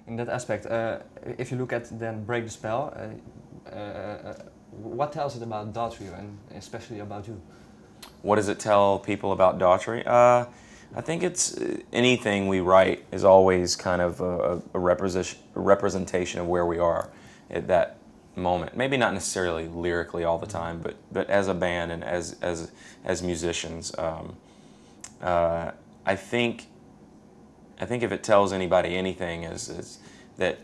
in that aspect, if you look at then Break the Spell, what tells it about Daughtry and especially about you? What does it tell people about Daughtry? I think it's anything we write is always kind of a representation of where we are at that moment. Maybe not necessarily lyrically all the time, but as a band and as musicians, I think if it tells anybody anything is that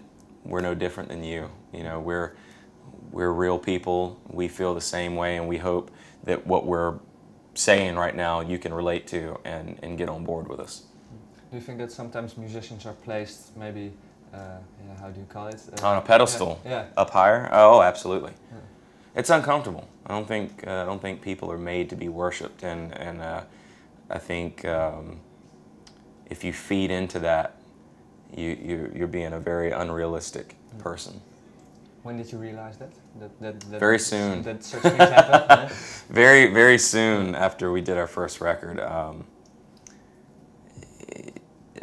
we're no different than you. You know, we're real people. We feel the same way, and we hope that what we're saying right now you can relate to and get on board with us. Do you think that sometimes musicians are placed maybe, yeah, how do you call it? On a pedestal, yeah. Up higher? Oh, absolutely. Yeah. It's uncomfortable. I don't think people are made to be worshipped, and I think if you feed into that, you're being a very unrealistic person. When did you realize that? Very soon. That such things happen? Yeah? Very soon after we did our first record. I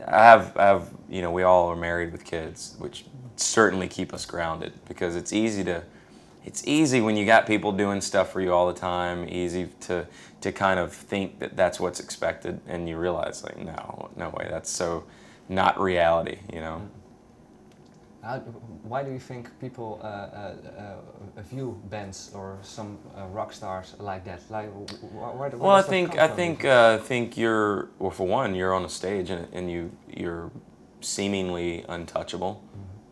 have, you know, we all are married with kids, which certainly keep us grounded, because it's easy when you got people doing stuff for you all the time, easy to kind of think that that's what's expected, and you realize, like, no way, that's so not reality, you know. Why do you think people view bands or some rock stars like that? Like, well, I think you're, well, for one, you're on a stage and you're seemingly untouchable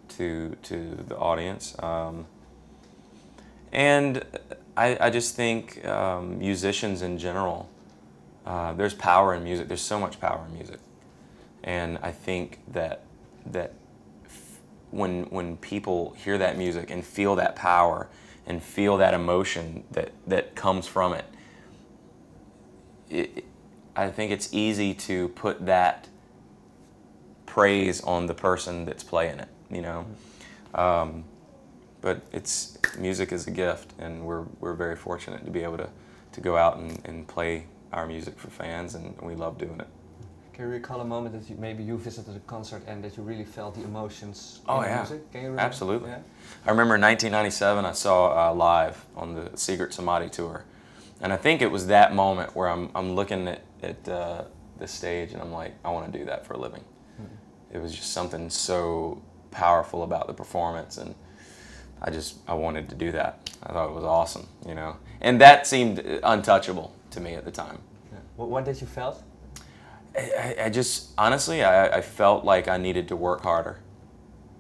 to the audience, and I just think musicians in general, there's power in music. There's so much power in music, and I think that when people hear that music and feel that power and feel that emotion that comes from it, I think it's easy to put that praise on the person that's playing it, you know. But music is a gift, and we're very fortunate to be able to go out and play our music for fans, and we love doing it. Can you recall a moment that maybe you visited a concert and that you really felt the emotions in the music? Can you remember? Absolutely. Yeah? I remember in 1997 I saw live on the Secret Samadhi tour, and I think it was that moment where I'm looking at the stage and I'm like, I want to do that for a living. It was just something so powerful about the performance, and I wanted to do that. I thought it was awesome, you know, and that seemed untouchable to me at the time. Yeah. What did you felt? I just, honestly, I felt like I needed to work harder.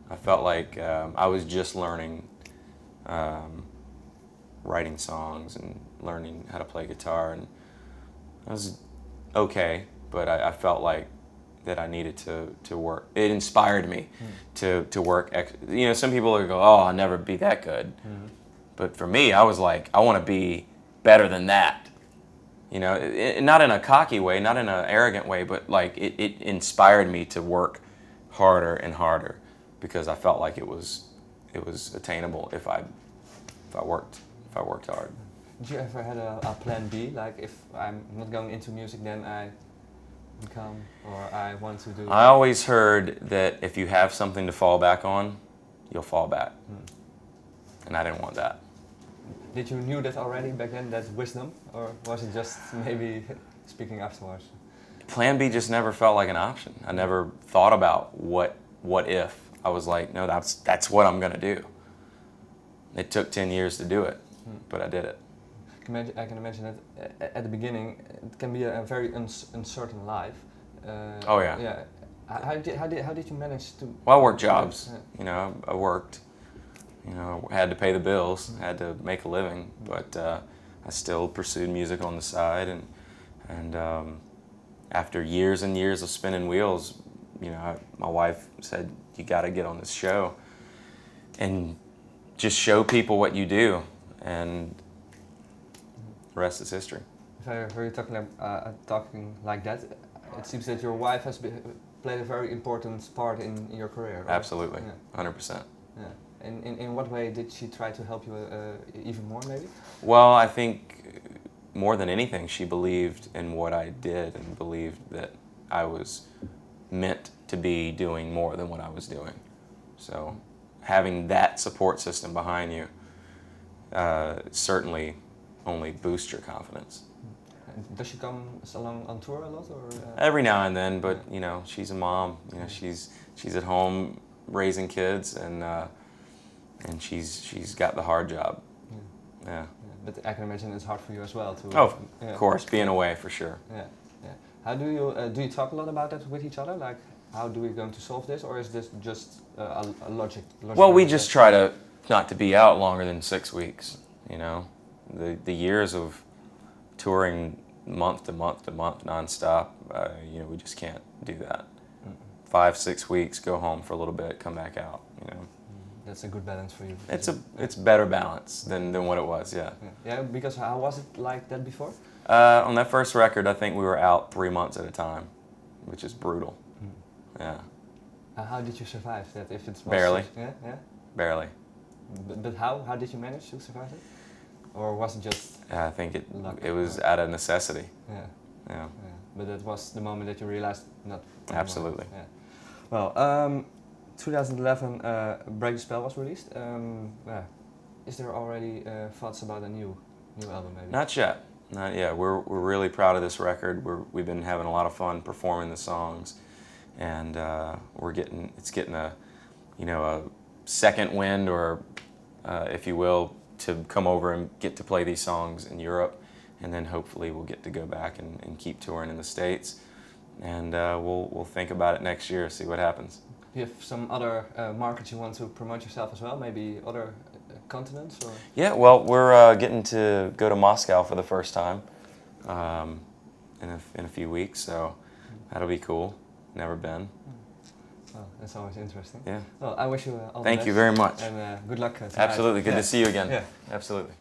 I felt like I was just learning, writing songs and learning how to play guitar, and I was okay, but I felt like that I needed to work. It inspired me to work. You know, some people go, oh, I'll never be that good. But for me, I was like, I want to be better than that. You know, not in a cocky way, not in an arrogant way, but like it inspired me to work harder and harder, because I felt like it was attainable if I worked hard. Did you ever had a plan B, like if I'm not going into music, then I become, or I want to do? I always heard that if you have something to fall back on, you'll fall back, and I didn't want that. Did you knew that already back then, that wisdom, or was it just maybe speaking afterwards? Plan B just never felt like an option. I never thought about what if. I was like, no, that's what I'm gonna do. It took 10 years to do it, but I did it. I can imagine that at the beginning it can be a very uncertain life. Oh yeah. Yeah. How did you manage to? Well, I worked jobs. Yeah. You know, I worked. You know, had to pay the bills, had to make a living, but I still pursued music on the side, and after years and years of spinning wheels, you know, my wife said, you got to get on this show and just show people what you do, and the rest is history. If I hear you talking like that, it seems that your wife has played a very important part in your career. Right? Absolutely, 100%. Yeah. In what way did she try to help you even more, maybe? Well, I think more than anything, she believed in what I did and believed that I was meant to be doing more than what I was doing. So having that support system behind you certainly only boosts your confidence. And does she come along on tour a lot, or? Every now and then, but you know, she's a mom. You know, she's at home raising kids, and she's got the hard job. Yeah. But I can imagine it's hard for you as well to. Oh, of course, being away for sure. Yeah. How do you talk a lot about that with each other? Like, how do we going to solve this, or is this just a logic? Well, we just try to not to be out longer than 6 weeks. You know, the years of touring month to month to month nonstop. You know, we just can't do that. 5, 6 weeks, go home for a little bit, come back out. You know. That's a good balance for you. It's better balance than what it was. Yeah. Yeah. Because how was it like that before? On that first record, I think we were out 3 months at a time, which is brutal. Yeah. How did you survive that? If it's barely. Yeah. Barely. But how did you manage to survive it? Or was it just? I think it was out of necessity. Yeah. But that was the moment that you realized not. Absolutely. Yeah. Well, 2011, Break the Spell was released. Is there already thoughts about a new album, maybe? Not yet. Not yet. We're really proud of this record. We've been having a lot of fun performing the songs, and it's getting a a second wind, or if you will, to come over and get to play these songs in Europe, and then hopefully we'll get to go back and keep touring in the States, and we'll think about it next year, see what happens. Do you have some other markets you want to promote yourself as well? Maybe other continents? Or? Yeah, well, we're getting to go to Moscow for the first time in a few weeks, so that'll be cool. Never been. Oh, that's always interesting. Yeah. Well, I wish you all the best. Thank you very much. And good luck tonight. Absolutely. Good to see you again. Yeah. Absolutely.